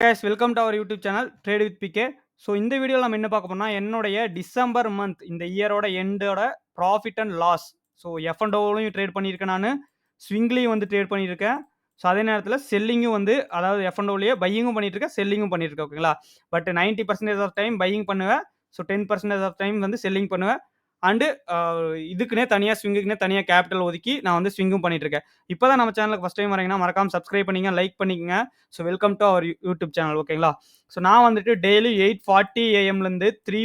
Guys welcome to our YouTube channel trade with PK. So இந்த வீடியோவில் நம்ம என்ன பார்க்க போறோம்னா என்னுடைய டிசம்பர் மந்த் இந்த இயரோட எண்டோட profit and loss. So F and ஓலையும் ட்ரேட் பண்ணியிருக்கேன், நான் ஸ்விங்லையும் வந்து ட்ரேட் பண்ணியிருக்கேன். ஸோ அதே நேரத்தில் செல்லிங்கும் வந்து அதாவது எஃப் அண்ட் ஓலையே பையிங்கும் பண்ணிட்டு இருக்கேன், செல்லிங்கும் பண்ணியிருக்கேன். ஓகேங்களா? பட் 90% ஆஃப் டைம் பையிங் பண்ணுவேன். ஸோ 10% ஆஃப் டைம் வந்து செல்லிங் பண்ணுவேன். அண்டு இதுக்குன்னே தனியாக ஸ்விங்குக்குன்னே தனியாக கேபிட்டல் ஒதுக்கி நான் வந்து ஸ்விங்கும் பண்ணிட்டு இருக்கேன். இப்போ தான் நம்ம சேனலுக்கு ஃபஸ்ட் டைம் வரீங்கன்னா மறக்காம சப்ஸ்கிரைப் பண்ணிங்க, லைக் பண்ணிக்கங்க. So welcome to our YouTube channel. ஓகேங்களா? ஸோ நான் வந்துட்டு டெய்லி 8:40 AM த்ரீ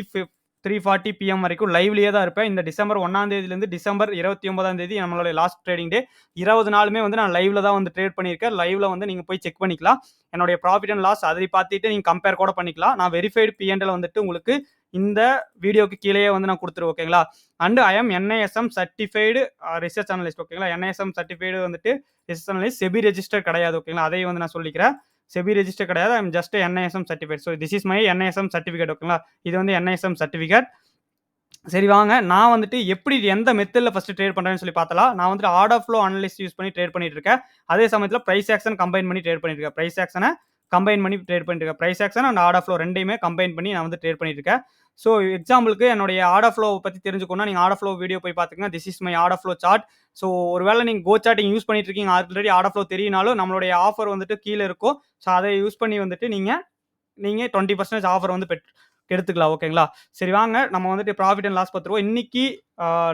3:40 PM வரைக்கும் லைவ்லேயே தான் இருப்பேன். இந்த டிசம்பர் 1ஆம் தேதியிலேருந்து டிசம்பர் 29ஆம் தேதி நம்மளுடைய லாஸ்ட் ட்ரேடிங் டே. 20 நாளுமே வந்து நான் லைவ்ல தான் வந்து ட்ரேட் பண்ணியிருக்கேன். லைவ்ல வந்து நீங்கள் போய் செக் பண்ணிக்கலாம். என்னுடைய ப்ராஃபிட் அண்ட் லாஸ் அதை பார்த்துட்டு நீங்கள் கம்பேர் கூட பண்ணிக்கலாம். நான் வெரிஃபைடு பிஎன்எல் வந்துட்டு உங்களுக்கு இந்த வீடியோக்கு கீழே வந்து நான் கொடுத்துருவேன். ஓகேங்களா? And I am NISM certified research analyst. ஓகேங்களா? NISM சர்டிஃபைடு வந்துட்டு ரிசர்ச் அனலிஸ்ட், செபி ரெஜிஸ்டர் கிடையாது. ஓகேங்களா? அதையும் வந்து நான் சொல்லிக்கிறேன். செபி ரெஜிஸ்டர் கிடையாது. I am just NISM certified. So this is my NISM certificate. ஓகேங்களா? இது வந்து NISM சர்டிஃபிகேட். சரி வாங்க, நான் வந்துட்டு எப்படி எந்த மெத்தடில் ஃபஸ்ட்டு ட்ரேட் பண்ணுறேன்னு சொல்லி பார்த்தலாம். நான் வந்துட்டு ஆர்டர் ஃப்ளோ அனலிஸ்ட் யூஸ் பண்ணி ட்ரேட் பண்ணிட்டு இருக்கேன். அதே சமயத்தில் ப்ரைஸ் ஆக்ஷன் கம்பைன் பண்ணி ட்ரேட் பண்ணிட்டு இருக்கேன். ப்ரைஸ் ஆக்ஷனை கம்பைன் பண்ணி ட்ரேட் பண்ணிட்டு இருக்கேன். Price action and order flow ரெண்டையுமே கம்பைன் பண்ணி நான் வந்து ட்ரேட் பண்ணிட்டு இருக்கேன். ஸோ எக்ஸாம்பிளுக்கு என்னுடைய ஆர்டர் ஃப்ளோ பற்றி தெரிஞ்சுக்கணும்னா நீங்கள் ஆர்டர் ஃப்ளோ வீடியோ போய் பார்த்துக்கங்க. This is my order flow chart. So ஒருவேளை நீங்கள் கோ சார்ட்டிங் யூஸ் பண்ணிட்டு இருக்கீங்க, ஆல்ரெடி ஆர்டர் ஃப்ளோ தெரியினாலும் நம்மளுடைய ஆஃபர் வந்துட்டு கீழே இருக்கும். ஸோ அதை யூஸ் பண்ணி வந்துட்டு நீங்கள் 20% ஆஃபர் வந்து எடுத்துக்கலாம். ஓகேங்களா? சரி வாங்க, நம்ம வந்துட்டு ப்ராஃபிட் அண்ட் லாஸ் பார்த்துருவோம். இன்னைக்கு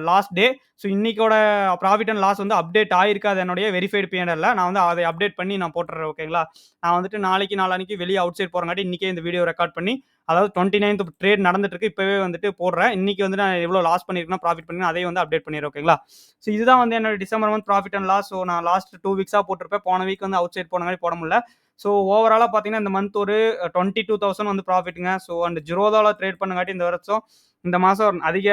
லாஸ்ட் டே. ஸோ இன்னைக்கோட ப்ராஃபிட் அண்ட் லாஸ் வந்து அப்டேட் ஆயிருக்கு. அது என்னுடைய வெரிஃபைடு பிஎன்எல்ல நான் வந்து அதை அப்டேட் பண்ணி நான் போட்டுறேன். ஓகேங்களா? நான் வந்துட்டு நாளைக்கு வெளியே அவுட் சைட் போகிறங்காட்டி இன்றைக்கே இந்த வீடியோ ரெக்கார்ட் பண்ணி, அதாவது 29th ட்ரேட் நடந்துட்டு இருக்கு, இப்போவே வந்துட்டு போடுறேன். இன்னைக்கு வந்து நான் எவ்வளோ லாஸ் பண்ணியிருக்கேன், ப்ராஃபிட் பண்ணிருக்கேன், அதையும் வந்து அப்டேட் பண்ணிடுறேன். ஓகேங்களா? ஸோ இதுதான் வந்து என்னோட December month profit and loss. So நான் லாஸ்ட் 2 வீக்ஸாக போட்டிருப்பேன். போன வீக் வந்து அவுட் சைட் போனங்காட்டி போட முடியல. ஸோ ஓவராலாக பார்த்தீங்கன்னா இந்த மந்த் ஒரு 22,000 வந்து ப்ராஃபிட்டுங்க. ஸோ அண்ட் ஜீரோதாவில் ட்ரேட் பண்ணுங்காட்டி இந்த மாதம் அதிக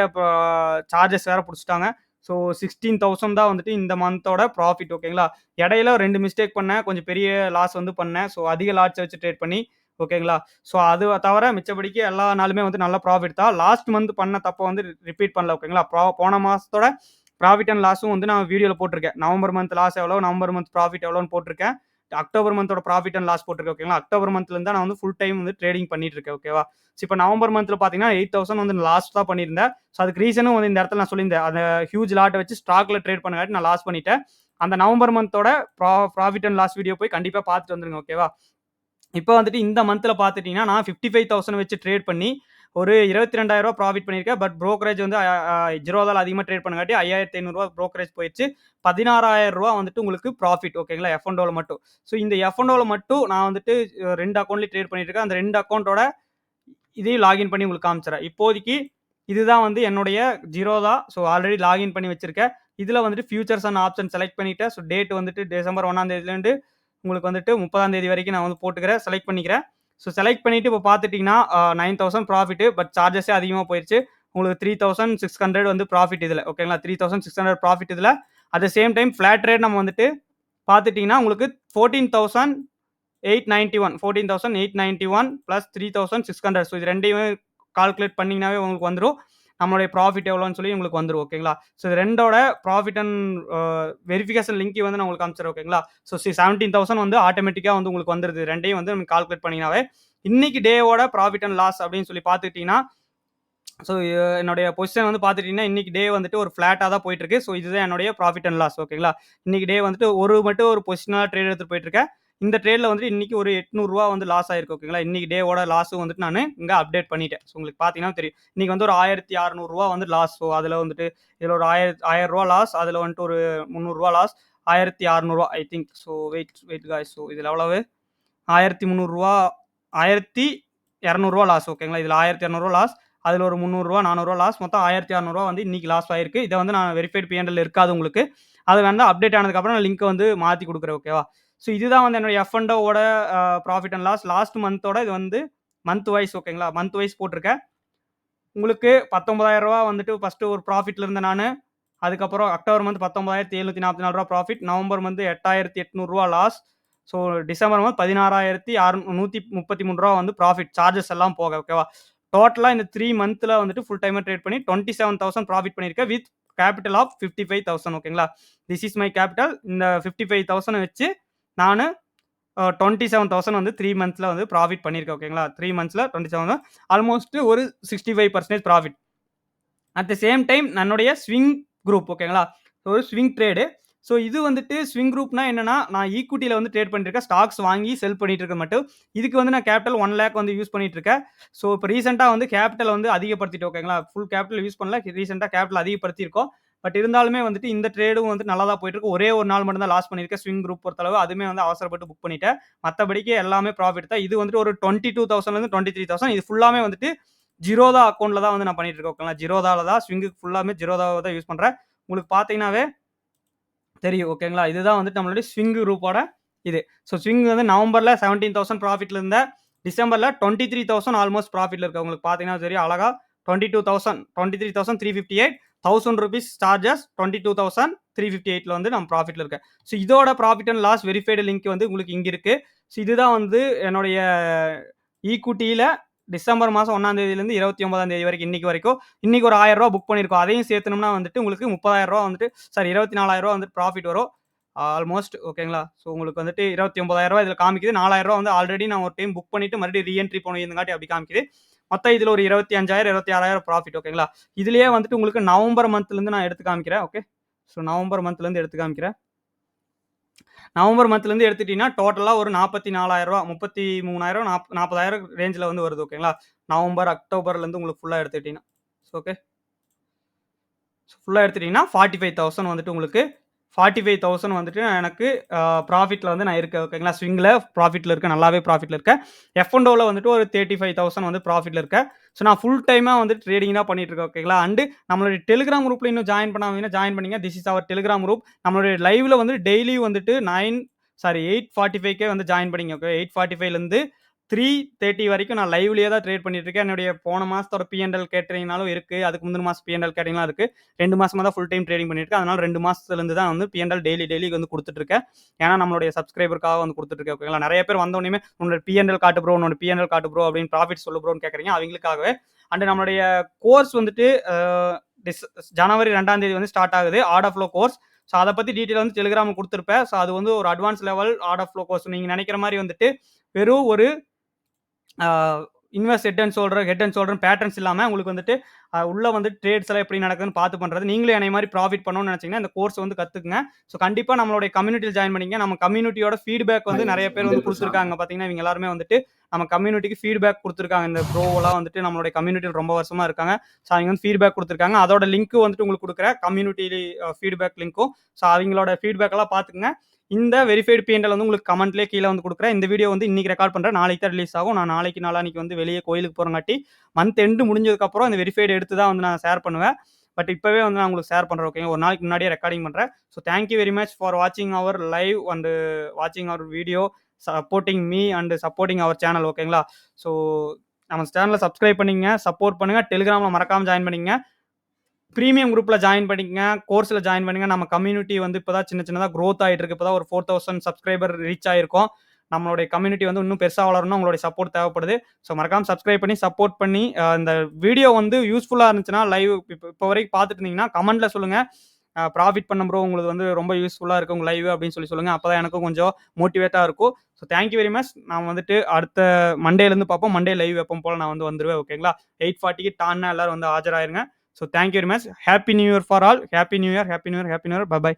சார்ஜஸ் வேறு பிடிச்சிட்டாங்க. ஸோ 16,000 தான் வந்துட்டு இந்த மந்தோட ப்ராஃபிட். ஓகேங்களா? இடையில 2 மிஸ்டேக் பண்ணேன், கொஞ்சம் பெரிய லாஸ் வந்து பண்ணேன். ஸோ அதிக லாட்ஸை வச்சு ட்ரேட் பண்ணி. ஓகேங்களா? ஸோ அது தவிர மிச்சப்படிக்கு எல்லா நாளுமே வந்து நல்ல ப்ராஃபிட் தான். லாஸ்ட் மந்த் பண்ண தப்பை வந்து ரிப்பீட் பண்ணல. ஓகேங்களா? போன மாதத்தோட ப்ராஃபிட் அண்ட் லாஸும் வந்து நான் வீடியோவில் போட்டிருக்கேன். நவம்பர் மந்த் லாஸ் எவ்வளோ, நவம்பர் மந்த் ப்ராஃபிட் எவ்வளோன்னு போட்டிருக்கேன். அக்டோபர் மந்தோட ப்ராஃபிட் அண்ட் லாஸ் போட்டிருக்கேன். ஓகேங்களா? அக்டோபர் மந்த்லேருந்து நான் வந்து ஃபுல் டைம் வந்து ட்ரேடிங் பண்ணிட்டு இருக்கேன். ஓகேவா? ஸோ இப்போ நவம்பர் மந்த்தில் பார்த்தீங்கன்னா 8,000 வந்து லாஸ்ட் தான் பண்ணியிருந்தேன். ஸோ அதுக்கு ரீசனும் வந்து இந்த இடத்துல நான் சொல்லியிருந்தேன். அந்த ஹியூஜ் லாட்டை வச்சு ஸ்டாக்ல ட்ரேட் பண்ணங்காட்டி நான் லாஸ் பண்ணிட்டேன். அந்த நவம்பர் மந்தோட ப்ராஃபிட் அண்ட் லாஸ் வீடியோ போய் கண்டிப்பாக பார்த்துட்டு வந்துருங்க. ஓகேவா? இப்போ வந்துட்டு இந்த மந்த்தில் பார்த்துட்டீங்கன்னா நான் 55,000 வச்சு ட்ரேட் பண்ணி ஒரு 22,000 ப்ராஃபிட் பண்ணியிருக்கேன். பட் ப்ரோக்கரேஜ் வந்து ஜீரோதால் அதிகமாக ட்ரேட் பண்ணங்காட்டி 5,500 ப்ரோக்கரேஜ் போயிடுச்சு. 16,000 வந்துட்டு உங்களுக்கு ப்ராஃபிட். ஓகேங்களா? F&Oல மட்டும். ஸோ இந்த F&Oல மட்டும் நான் வந்துட்டு 2 அக்கௌண்ட்லேயும் ட்ரேட் பண்ணிட்டு இருக்கேன். அந்த 2 அக்கௌண்ட்டோட இதையும் லாகின் பண்ணி உங்களுக்கு காமிச்சிடறேன். இப்போதைக்கு இதுதான் வந்து என்னுடைய ஜீரோதா. ஸோ ஆல்ரெடி லாகின் பண்ணி வச்சிருக்கேன். இதில் வந்துட்டு ஃபியூச்சர்ஸ் அண்ட் ஆப்ஷன் செலக்ட் பண்ணிட்டேன். ஸோ டேட் வந்துட்டு டிசம்பர் 1ஆம் தேதியிலேருந்து உங்களுக்கு வந்துட்டு 30ஆம் தேதி வரைக்கும் நான் வந்து போட்டுக்கிறேன், செலக்ட் பண்ணிக்கிறேன். ஸோ செலக்ட் பண்ணிவிட்டு இப்போ பார்த்துட்டிங்கன்னா 9,000 ப்ராஃபிட்டு. பட் சார்ஜஸே அதிகமாக போயிடுச்சு. உங்களுக்கு 3,600 வந்து ப்ராஃபிட் இதில். ஓகேங்களா? 3,600 ப்ராஃபிட் இதில். At the same time flat rate நம்ம வந்துட்டு பார்த்துட்டிங்கன்னா உங்களுக்கு 14,891 ப்ளஸ் 3,600. ஸோ இது ரெண்டையுமே கால்குலேட் பண்ணிங்கனாவே உங்களுக்கு வந்துடும். நம்மளுடைய ப்ராஃபிட் எவ்வளோன்னு சொல்லி உங்களுக்கு வந்துடும். ஓகேங்களா? ஸோ இது ரெண்டோட ப்ராஃபிட் அண்ட் வெரிஃபிகேஷன் லிங்க் வந்து நான் உங்களுக்கு காமிச்சிடுறேன். ஓகேங்களா? ஸோ 17,000 வந்து ஆட்டோமேட்டிக்காக வந்து உங்களுக்கு வந்துடுது. ரெண்டையும் வந்து நம்ம கால்குலேட் பண்ணிங்கனாவே இன்னைக்கு டேவோட ப்ராஃபிட் அண்ட் லாஸ் அப்படின்னு சொல்லி பார்த்துக்கிட்டிங்கன்னா, ஸோ என்னுடைய பொசிஷன் வந்து பார்த்துட்டிங்கன்னா இன்னைக்கு டே வந்துட்டு ஒரு ஃப்ளாட்டாக தான் போயிட்டு இருக்கு. ஸோ இதுதான் என்னுடைய ப்ராஃபிட் அண்ட் லாஸ். ஓகேங்களா? இன்னைக்கு டே வந்துட்டு ஒரு பொசிஷனாக ட்ரேட் எடுத்துட்டு போயிட்டு இருக்கேன். இந்த ட்ரேட்ல வந்துட்டு இன்னைக்கு ஒரு 800 வந்து லாஸ் ஆயிருக்கு. ஓகேங்களா? இன்னைக்கு டேவோட லாஸும் வந்துட்டு நான் இங்கே அப்டேட் பண்ணிட்டேன். ஸோ உங்களுக்கு பார்த்தீங்கன்னா தெரியும். இன்னைக்கு வந்து ஒரு 1,600 வந்து லாஸ். ஸோ அதில் வந்துட்டு இதில் ஒரு 1,000 லாஸ், அதில் வந்துட்டு ஒரு 300 loss, 1,600 I think. So wait guys. So இதில் எவ்வளவு 1,300 1,200 லாஸ். ஓகேங்களா? இதில் 1,200 லாஸ், அதில் ஒரு 300 400 லாஸ், மொத்தம் 1,600 வந்து இன்னைக்கு லாஸ் ஆயிருக்கு. இதை வந்து நான் வெரிஃபைடு பிஎன்எல் இருக்காது உங்களுக்கு. அது வேணா அப்டேட் ஆனதுக்கப்புறம் நான் லிங்க்கை வந்து மாற்றி கொடுக்குறேன். ஓகேவா? ஸோ இதுதான் வந்து என்னோட F&Oட ப்ராஃபிட் அண்ட் லாஸ் லாஸ்ட் மந்தோட. இது வந்து மந்த் வைஸ். ஓகேங்களா? மந்த் வைஸ் போட்டிருக்கேன். உங்களுக்கு 19,000 வந்துட்டு ஃபஸ்ட்டு ஒரு ப்ராஃபிட்ல இருந்தேன் நான். அதுக்கப்புறம் October month 19,744 profit, November month 8,800 loss. So December month 16,133 வந்து ப்ராஃபிட், சார்ஜஸ் எல்லாம் போக. ஓகேவா? டோட்டலாக இந்த 3 மந்த்தில் வந்துட்டு ஃபுல் டைமாக ட்ரேட் பண்ணி 27,000 ப்ராஃபிட் பண்ணியிருக்கேன் வித் கேபிட்டல் ஆஃப் 55,000. ஓகேங்களா? This is my capital. இந்த 55,000 வச்சு நான் 27,000 வந்து 3 மந்த்ஸ்ல வந்து ப்ராஃபிட் பண்ணியிருக்கேன். ஓகேங்களா? 3 மந்த்ஸ்ல 27 ஆல்மோஸ்ட் ஒரு 65% profit. At the same time என்னுடைய ஸ்விங் குரூப் ஓகேங்களா? ஒரு ஸ்விங் ட்ரேடு. ஸோ இது வந்துட்டு ஸ்விங் குரூப்னா என்னன்னா, நான் ஈக்விட்டில வந்து ட்ரேட் பண்ணிட்டு இருக்கேன். ஸ்டாக்ஸ் வாங்கி செல் பண்ணிட்டு இருக்க மட்டும். இதுக்கு வந்து நான் கேப்பிட்டல் 1,00,000 வந்து யூஸ் பண்ணிட்டு இருக்கேன். ஸோ இப்ப ரீசென்ட்டா வந்து கேப்பிட்டல் வந்து அதிகப்படுத்திட்டோம் ஓகேங்களா? ஃபுல் கேப்பிட்டல் யூஸ் பண்ணல. ரீசென்ட்டா கேப்பிட்டல் அதிகப்படுத்தியிருக்கோம். பட் இருந்தாலுமே வந்துட்டு இந்த ட்ரேடும் வந்து நல்லா தான் போயிட்டு இருக்கு. ஒரே ஒரு நாள் மட்டும் தான் லாஸ் பண்ணியிருக்கேன். ஸ்விங் குரூப் பொறுத்தளவு. அதுவுமே வந்து அவசரப்பட்டு புக் பண்ணிட்டேன். மத்தபடிக்கு எல்லாமே ப்ராஃபிட் தான். இது வந்துட்டு ஒரு 22,000லேருந்து 23,000 இது ஃபுல்லாமே வந்துட்டு ஜிரோதா அக்கவுண்ட்ல தான் வந்து நான் பண்ணிட்டு இருக்கேன். ஓகேங்களா? ஜிரோதால தான் ஸ்விங்குக்கு ஃபுல்லாமே ஜிரோதாவ தான் யூஸ் பண்றேன். உங்களுக்கு பார்த்தீங்கன்னாவே தெரியும். ஓகேங்களா? இதுதான் வந்துட்டு நம்மளுடைய ஸ்விங் குரூப்போட இது. ஸோ ஸ்விங் வந்து நவம்பர்ல 17,000 ப்ராஃபிட்ல இருந்தேன். டிசம்பர்ல 23,000 ஆல்மோஸ்ட் ப்ராஃபிட்ல இருக்கு. உங்களுக்கு பார்த்தீங்கன்னா தெரியும். அழகா 22,000 23,358 ₹1000 சார்ஜஸ் 22,358ல வந்து நான் ப்ராஃபிட்ல இருக்கேன். ஸோ இதோட profit and loss verified link வந்து உங்களுக்கு இங்க இருக்கு. ஸோ இதுதான் வந்து என்னுடைய ஈக்விட்டில டிசம்பர் மாசம் 1ஆம் தேதியிலிருந்து 29ஆம் தேதி வரைக்கும் இன்னைக்கு வரைக்கும் இன்னைக்கு ஒரு ₹1000 புக் பண்ணியிருக்கோம். அதையும் சேர்த்தனோம்னா வந்துட்டு உங்களுக்கு ₹30,000 வந்துட்டு சாரி ₹24,000 வந்துட்டு ப்ராஃபிட் வரும். ஆல்மோஸ்ட் ஓகேங்களா? ஸோ உங்களுக்கு வந்துட்டு ₹29,000 இதுல காமிக்குது. ₹4,000 வந்து ஆல்ரெடி நான் ஒரு டைம் புக் பண்ணிட்டு மறுபடியும் ரீஎன்ட்ரி போனதுங்காட்டி அப்படி காமிக்குது. மொத்தம் இதுல ஒரு 25,000 26,000 ப்ராஃபிட் ஓகேங்களா? இதுலயே வந்துட்டு உங்களுக்கு நவம்பர் மந்த்ல இருந்து நான் எடுத்து காமிக்கிறேன். ஓகே. ஸோ நவம்பர் மந்த்ல இருந்து எடுத்து காமிக்கிறேன். நவம்பர் மந்த்ல இருந்து எடுத்துட்டீங்கன்னா டோட்டலா ஒரு ₹44,000 33,000 40,000 ரேஞ்ச்ல வந்து வருது ஓகேங்களா? நவம்பர், அக்டோபர்ல இருந்து உங்களுக்கு ஃபுல்லா எடுத்துக்கிட்டீங்கன்னா. ஓகே. ஃபுல்லா எடுத்துட்டீங்கன்னா 45,000 வந்துட்டு உங்களுக்கு 45,000 வந்துட்டு எனக்கு ப்ராஃபிட்ல வந்து நான் இருக்கேன் ஓகேங்களா? ஸ்விங்ல ப்ராஃபிட்ல இருக்கேன். நல்லாவே ப்ராஃபிட்ல இருக்கேன். F&Oல வந்துட்டு ஒரு 35,000 வந்து ப்ராஃபிட்ல இருக்கேன். ஸோ நான் ஃபுல் டைமா வந்து ட்ரேடிங் தான் பண்ணிட்டு இருக்கேன் ஓகேங்களா? அண்ட் நம்மளுடைய டெலிகிராம் குரூப்ல இன்னும் ஜாயின் பண்ணாமீங்கன்னா ஜாயின் பண்ணுங்க. This is our Telegram group. நம்மளுடைய லைவ்ல வந்து டெய்லி வந்துட்டு 8:45க்கே வந்து ஜாயின் பண்ணிங்க. ஓகே 8:45லேருந்து 3:30 வரைக்கும் நான் லைவ்லயே தான் ட்ரேட் பண்ணிட்டு இருக்கேன். என்னுடைய போன மாசத்தோட P&L கேட்டரிங்னாலும் இருக்கு. அதுக்கு முந்தின மாசம் P&L கேட்டரிங்லாம் இருக்கு. 2 மாசமா தான் ஃபுல் டைம் ட்ரேடிங் பண்ணிட்டு இருக்கேன். அதனால 2 மாசத்துல இருந்து தான் வந்து P&L டெய்லி வந்து குடுத்துட்டு இருக்கேன். ஏன்னா நம்மளுடைய சப்ஸ்கிரைபருக்காக வந்து குடுத்துட்டு இருக்கேன். ஓகேங்களா? நெறைய பேர் வந்த உடனேயுமே உன்னோட P&L காட்டு ப்ரோ, உன்னோட P&L காட்டு ப்ரோ அப்படின்னு ப்ராஃபிட் சொல்லு ப்ரோன்னு கேட்கறீங்க. அவங்களுக்காகவே. அண்ட் நம்மளுடைய கோர்ஸ் வந்துட்டு ஜனவரி 2ஆம் தேதி வந்து ஸ்டார்ட் ஆகுது. Order flow course. ஸோ அத பத்தி டீட்டெயில் வந்து டெலிகிராம்ல குடுத்திருப்பேன். ஸோ அது வந்து ஒரு advance level order flow course. நீங்க நெனைக்கிற மாரி வந்துட்டு வெறும் ஒரு invest head and shoulder patterns இல்லாம உங்களுக்கு வந்துட்டு உள்ள வந்து ட்ரேட்ஸ் எல்லாம் எப்படி நடக்குதுன்னு பார்த்து பண்றது. நீங்களும் என்னை மாதிரி ப்ராஃபிட் பண்ணணும்னு நினைச்சீங்கன்னா இந்த கோர்ஸ் வந்து கத்துக்குங்க. ஸோ கண்டிப்பா நம்மளுடைய கம்யூனிட்டியில் ஜாயின் பண்ணிங்க. நம்ம கம்யூனிட்டியோட ஃபீட்பேக் வந்து நிறைய பேர் வந்து கொடுத்துருக்காங்க. பார்த்தீங்கன்னா இவங்க எல்லாருமே வந்துட்டு நம்ம கம்யூனிட்டிக்கு ஃபீட்பேக் கொடுத்துருக்காங்க. இந்த ப்ரோலாம் வந்துட்டு நம்மளுடைய கம்யூனிட்டியில் ரொம்ப வருஷமா இருக்காங்க. ஸோ அவங்க வந்து ஃபீட்பேக் கொடுத்துருக்காங்க. அதோட லிங்க் வந்துட்டு உங்களுக்கு கொடுக்குற கம்யூனிட்டி ஃபீட்பேக் லிங்க்கும். ஸோ அவங்களோட ஃபீட்பேக் எல்லாம் பார்த்துக்குங்க. இந்த வெரிஃபைடு P&L வந்து உங்களுக்கு கமெண்ட்லேயே கீழே வந்து கொடுக்குறேன். இந்த வீடியோ வந்து இன்னைக்கு ரெக்கார்ட் பண்ணுறேன். நாளைக்கு தான் ரிலீஸ் ஆகும். நான் நாளைக்கு நாளான்னைக்கு வந்து வெளியே கோயிலுக்கு போகிறங்காட்டி மந்த் எண்டு முடிஞ்சதுக்கப்புறம் இந்த வெரிஃபைடு எடுத்து தான் வந்து நான் ஷேர் பண்ணுவேன். பட் இப்போவே வந்து நான் உங்களுக்கு ஷேர் பண்ணுறேன். ஓகேங்க. ஒரு நாளைக்கு முன்னாடியே ரெக்கார்டிங் பண்ணுறேன். So thank you very much for வாட்சிங் அவர் லைவ் அண்ட் வாட்சிங் அவர் video, supporting me and supporting our channel. ஓகேங்களா? ஸோ நம்ம சேனலை சப்ஸ்கிரைப் பண்ணிங்க, சப்போர்ட் பண்ணுங்க. டெலிகிராமில் மறக்காமல் ஜாயின் பண்ணிங்க. பிரீமியம் குரூப்ல ஜாயின் பண்ணிக்கங்க. கோர்ஸ்ல ஜாயின் பண்ணுங்க. நம்ம கம்யூனிட்டி வந்து இப்பதான் சின்னதா growth ஆயிட்டு இருக்கு. இப்பதான் ஒரு 4,000 சப்ஸ்கிரைபர் ரீச் ஆயிருக்கோம். நம்மளுடைய கம்யூனிட்டி வந்து இன்னும் பெருசா வளரணும். உங்களுடைய சப்போர்ட் தேவைப்படுது. ஸோ மறக்காம சப்ஸ்கிரைப் பண்ணி சப்போர்ட் பண்ணி இந்த வீடியோ வந்து யூஸ்ஃபுல்லா இருந்துச்சுன்னா லைவ் இப்போ வரைக்கும் பார்த்துட்டு இருந்தீங்கன்னா கமெண்ட்ல சொல்லுங்க. ப்ராஃபிட் பண்ண ப்ரோ உங்களுக்கு வந்து ரொம்ப யூஸ்ஃபுல்லா இருக்கு உங்க லைவ் அப்படின்னு சொல்லுங்க. அப்பதான் எனக்கும் கொஞ்சம் மோட்டிவேட்டா இருக்கும். So thank you very much. நான் வந்துட்டு அடுத்த மண்டேல இருந்து பார்ப்போம். மண்டே லைவ் எப்பவும் போல நான் வந்து வந்துருவேன். ஓகேங்களா? 8:40க்கு டான்னா எல்லாரும் வந்து ஆஜராயிருங்க. So thank you very much. Happy New Year for all. Happy New Year. Bye bye.